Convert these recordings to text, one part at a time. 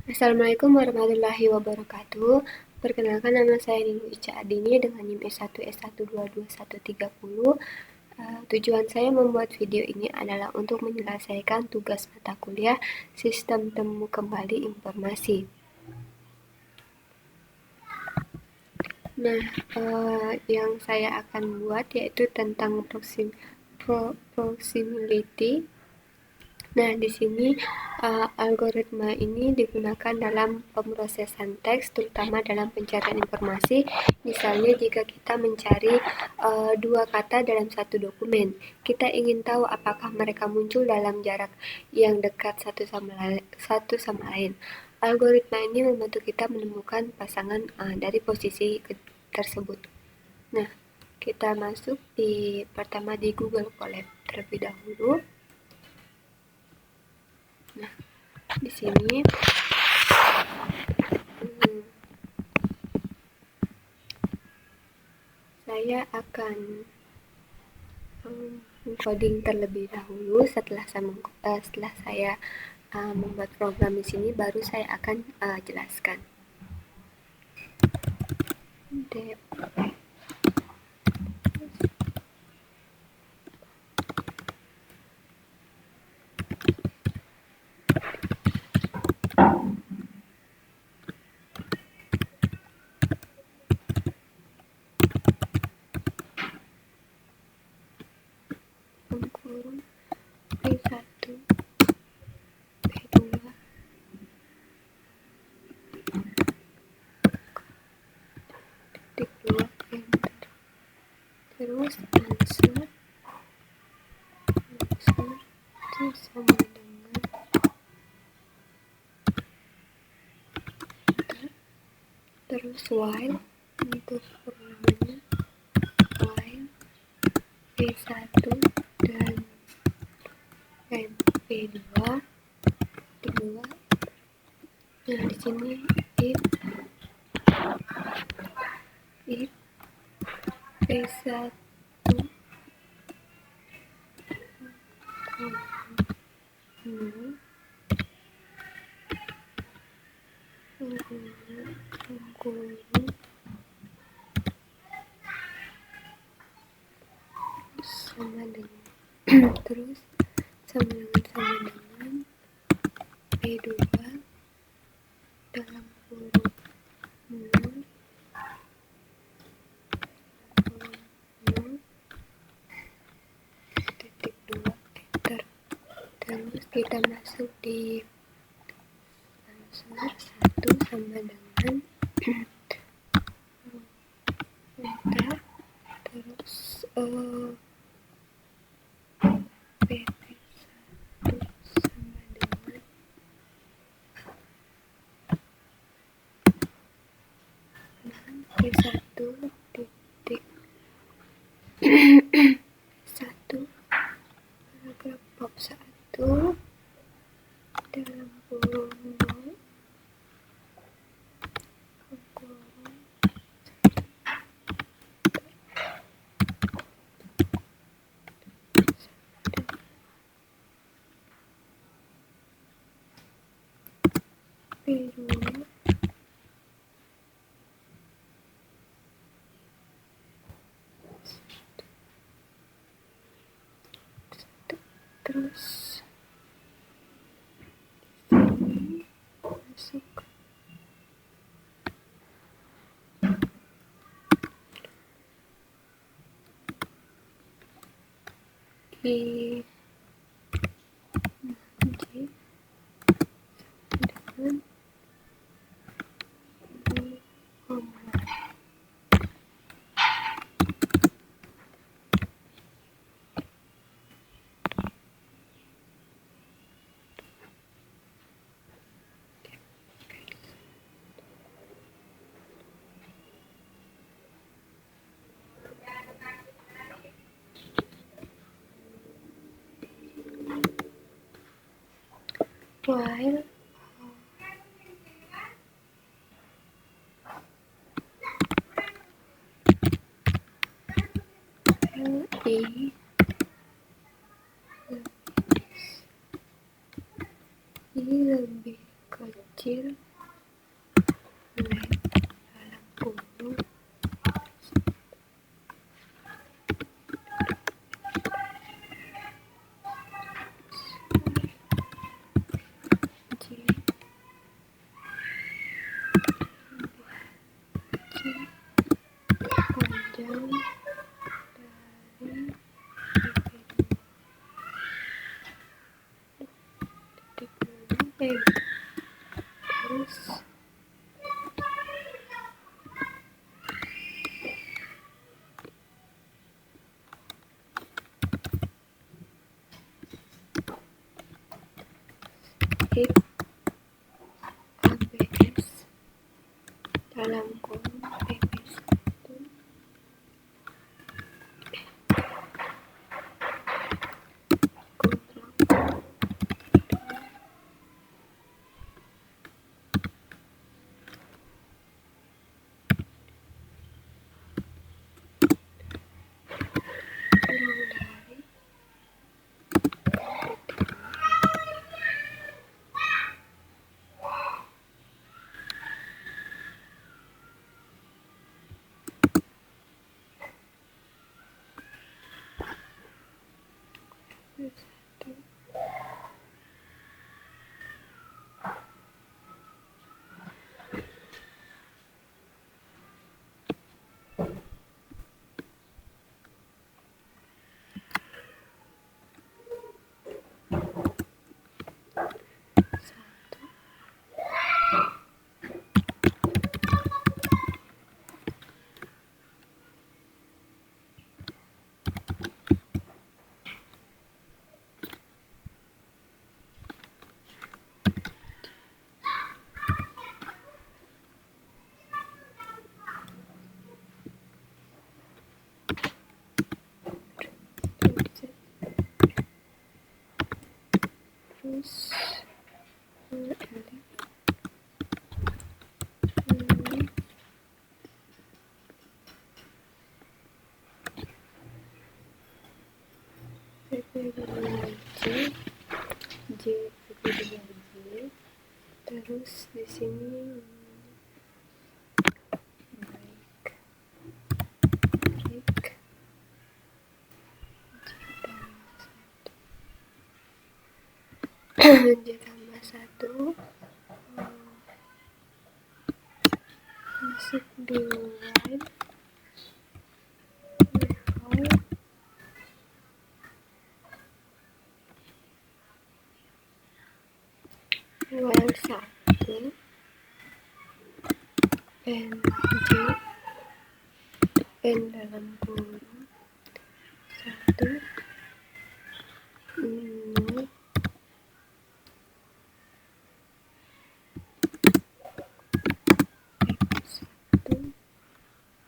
Assalamualaikum warahmatullahi wabarakatuh. Perkenalkan, nama saya Ninu Ica Adini dengan NIM S1S122130. Tujuan saya membuat video ini adalah untuk menyelesaikan tugas mata kuliah Sistem Temu Kembali Informasi. Nah, yang saya akan buat yaitu tentang proximity. Nah, di sini algoritma ini digunakan dalam pemrosesan teks, terutama dalam pencarian informasi. Misalnya, jika kita mencari dua kata dalam satu dokumen, kita ingin tahu apakah mereka muncul dalam jarak yang dekat satu sama lain. Algoritma ini membantu kita menemukan pasangan dari posisi tersebut. Nah, kita masuk pertama di Google Colab terlebih dahulu. Nah, di sini saya akan coding terlebih dahulu. Setelah saya membuat program di sini, baru saya akan jelaskan. Kurung P1 P2 titik 2 enter, terus answer itu sama dengan terus while untuk programnya while P1 dan P2. Nah, di sini if P1 sama dengan terus sama dengan P2 dalam kurung 0 titik 2 enter. Terus kita masuk di answer 1 sama dengan enter, terus PT1 sama dengan P1 titik 1 paragraf pop 1 dalam kurung 0 P2 terus sini masuk I J dengan while I lebih kecil kecil dalam kurung J panjang dari titik terus if ABS dalam kurung PP1 kurang dari satu satu terus PP2J PP2J terus di sini break J tambah 1 masuk di while 1 N J N dalam kurung 1 0 1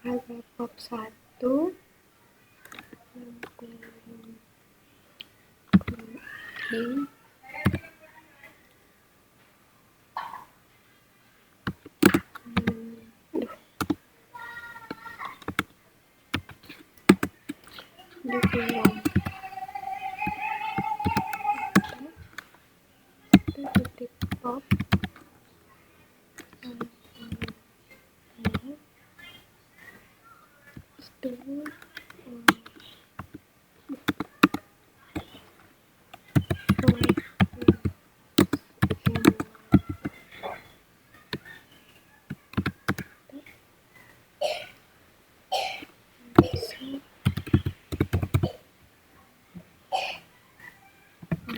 paragraf 1 dalam kurung I dikurang titik top itu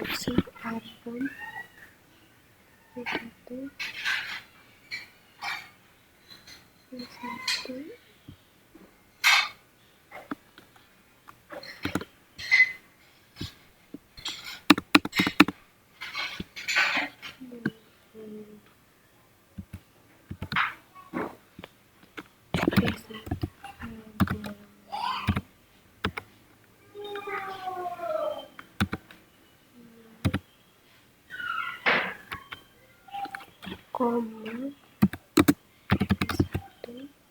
opsi album satu koma 1 1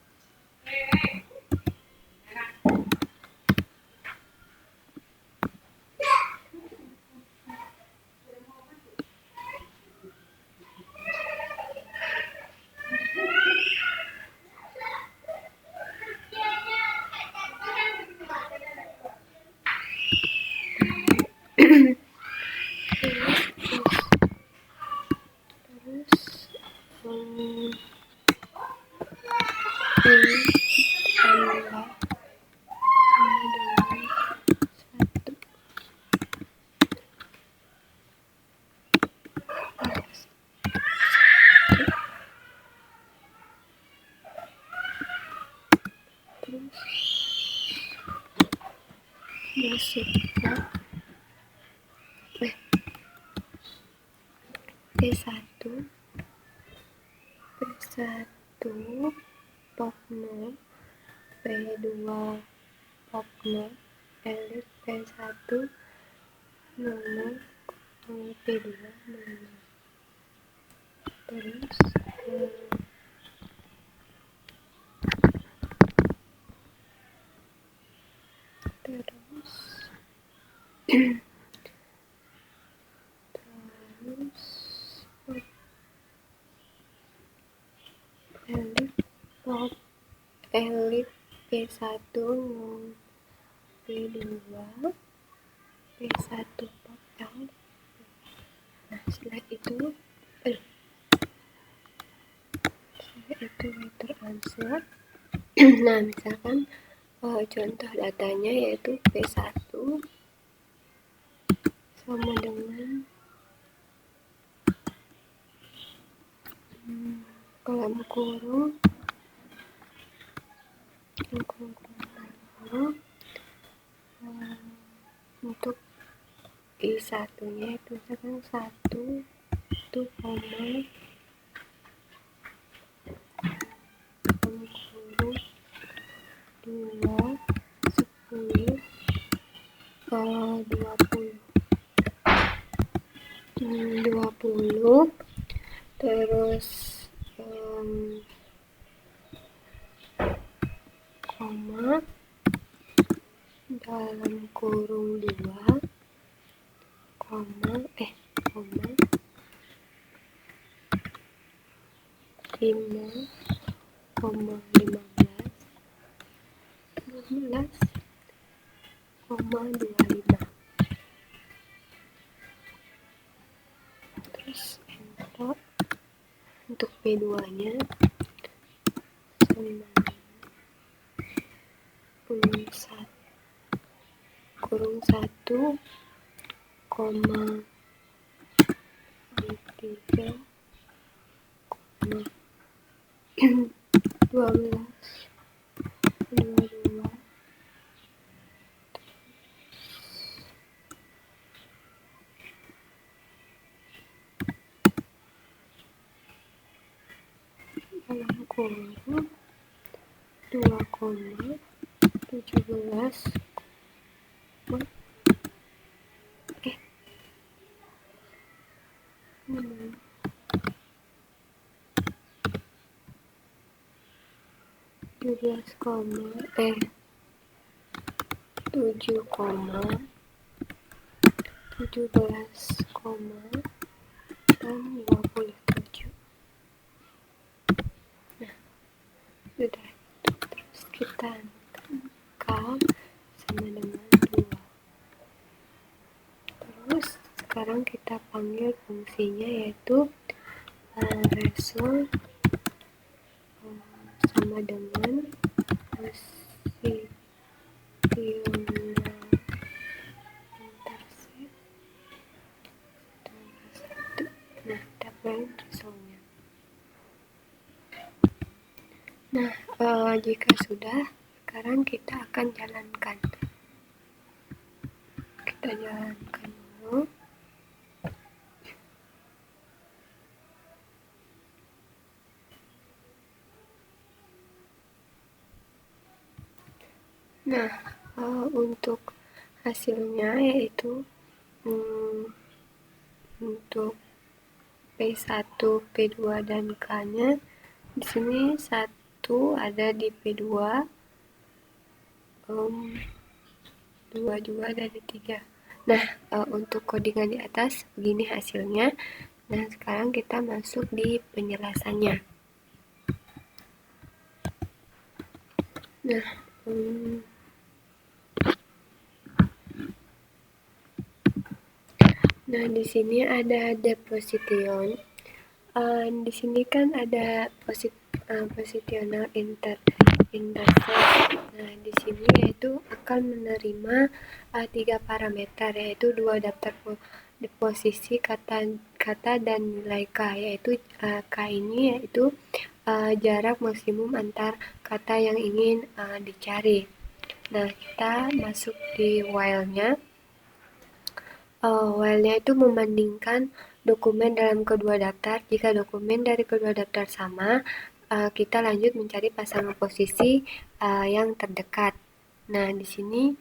Terus ditambah sama dengan 1 terus masukkan P1 pop 0 P2 pop 0 elif P1 00 P2 00 terus elif P1 0 P2 P1 pop L. Nah, setelah itu vector answer. Nah, misalkan contoh datanya yaitu P1 sama dengan dalam kurung untuk I1 nya itu misalkan 1 itu koma dalam kurung 2 10 20 terus koma dalam kurung 2 koma 5,15 terus enter. Untuk P2 nya kurung 1 koma 3 koma 12 22 dalam kurung 2 koma 17 7 koma 17 koma dan 27. Nah, sudah itu. Terus kita K sama dengan 2. Terus sekarang kita panggil fungsinya yaitu result sama dengan intercept. Nah, kita print resultnya. Nah, jika sudah, sekarang kita akan jalankan. Kita jalankan dulu. Nah, untuk hasilnya yaitu untuk P1, P2 dan K-nya di sini 1 ada di P2, 2 juga ada di 3. Nah, untuk codingan di atas begini hasilnya. Nah, sekarang kita masuk di penjelasannya. Nah, di sini ada deposition. Di sini kan ada positional intercept. Nah, di sini yaitu akan menerima 3 parameter, yaitu 2 daftar posisi kata dan nilai K, yaitu K ini yaitu jarak maksimum antar kata yang ingin dicari. Nah, kita masuk di while-nya. While-nya itu membandingkan dokumen dalam kedua daftar. Jika dokumen dari kedua daftar sama, kita lanjut mencari pasangan posisi yang terdekat. Nah, di sini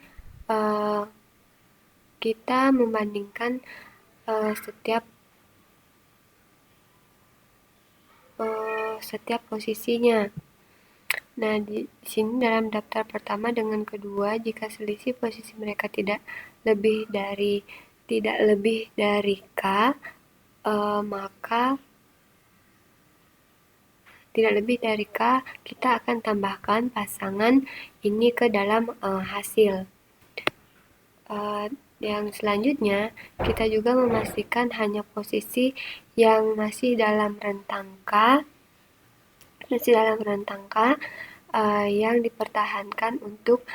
kita membandingkan setiap posisinya. Nah, di sini dalam daftar pertama dengan kedua, jika selisih posisi mereka tidak lebih dari K, maka tidak lebih dari K, kita akan tambahkan pasangan ini ke dalam hasil. Yang selanjutnya, kita juga memastikan hanya posisi yang masih dalam rentang K, yang dipertahankan untuk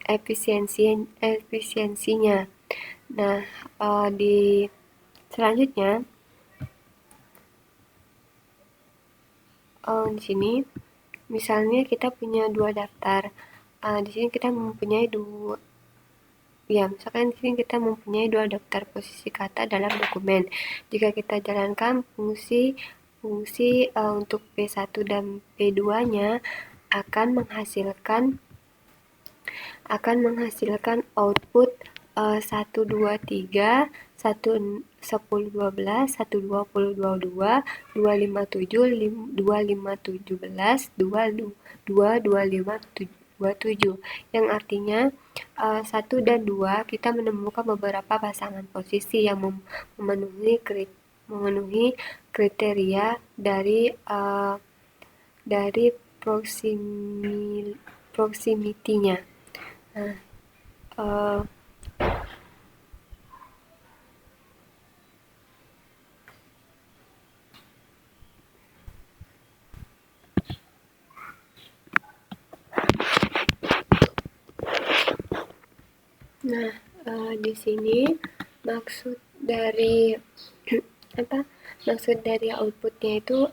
efisiensinya. Nah, di selanjutnya di sini misalnya kita punya 2 daftar. Di sini kita mempunyai misalkan di sini kita mempunyai 2 daftar posisi kata dalam dokumen. Jika kita jalankan fungsi untuk P1 dan P2-nya akan menghasilkan output 1, 2, 3, 1, 10, 12, 1, 20, 22, 2, 5, 7, 2, 5, 17, 2, 5, 27. Yang artinya 1 dan 2 kita menemukan beberapa pasangan posisi yang memenuhi kriteria dari proximity-nya. Di sini maksud dari outputnya itu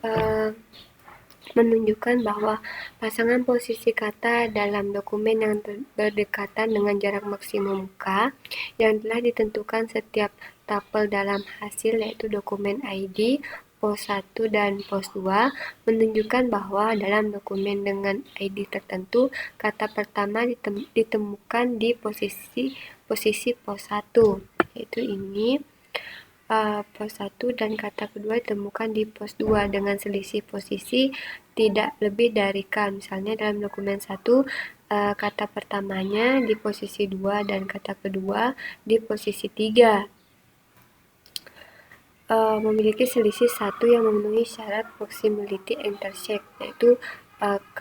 menunjukkan bahwa pasangan posisi kata dalam dokumen yang berdekatan dengan jarak maksimum K yang telah ditentukan setiap tapel dalam hasil, yaitu dokumen ID, pos 1 dan pos 2, menunjukkan bahwa dalam dokumen dengan ID tertentu, kata pertama ditemukan di posisi pos 1, yaitu ini. Pos 1 dan kata kedua ditemukan di pos 2 dengan selisih posisi tidak lebih dari K. Misalnya dalam dokumen 1, kata pertamanya di posisi 2 dan kata kedua di posisi 3. Memiliki selisih 1 yang memenuhi syarat proximity intercept, yaitu K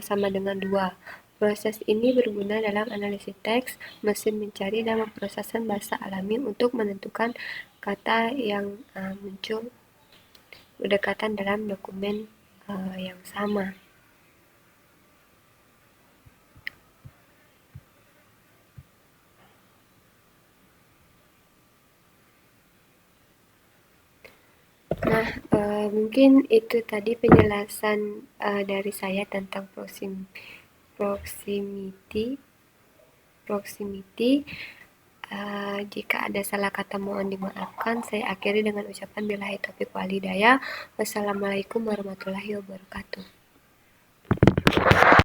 sama dengan 2. Proses ini berguna dalam analisis teks, mesin mencari, dan pemrosesan bahasa alami untuk menentukan kata yang muncul berdekatan dalam dokumen yang sama. Nah, mungkin itu tadi penjelasan dari saya tentang proximity. Jika ada salah kata mohon dimaafkan. Saya akhiri dengan ucapan billahi taufiq wal hidayah. Wassalamualaikum warahmatullahi wabarakatuh.